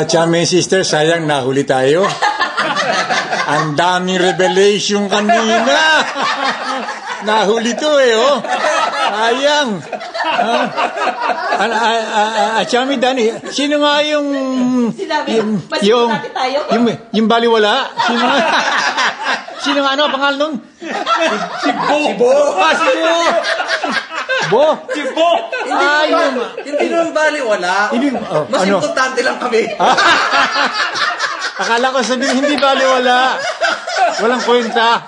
Chame sister, sayang nahuli tayo. Ang daming revelation kanina. Nahuli to oh. Sayang. Chame Dani, sino nga yung baliwala? Sino nga pangalan nun? Si Bo. Hindi nun baliwala. Mas importante lang kami. Akala ko sabihin hindi baliwala. Walang kwenta.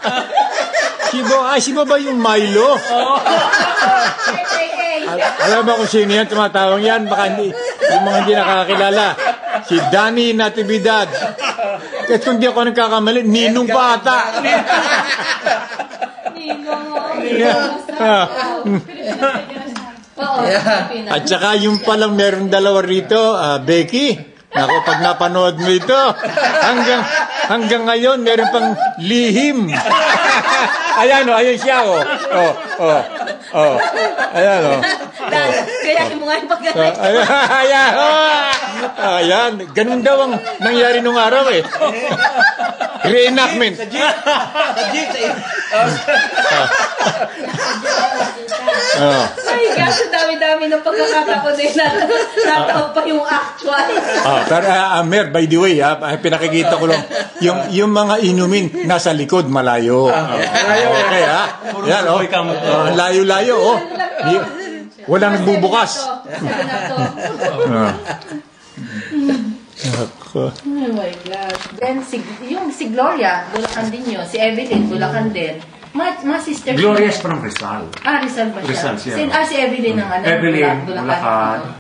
Si Bo ba yung Milo? Alam ba kung sino yan? Tumatawag yan. Baka yung mga hindi nakakakilala. Si Danny Natividad. At kung di ako nagkakamali, Ninong pa ata. At saka yung palang meron dalawa rito, Becky. Ako, pag napanood mo ito, hanggang ngayon, meron pang lihim. Ayan siya Ayan Kaya mo nga yung pagkakas. Ayan, ganun daw ang nangyari nung araw Reenactment. Sa jeep. Ay, gaso dami-dami ng pagkakataon nataw pa yung actual. Pero Mer, by the way, pinakikita ko lang yung mga inumin nasa likod, malayo. Okay, yan, layo-layo, walang nagbubukas. Oh my God. Then, si Gloria, Bulacan din yun. Si Evelyn, Bulacan din. Mga sister. Gloria is from Rizal. Rizal ba siya? Rizal siya. Si Evelyn ang Evelyn, Bulacan.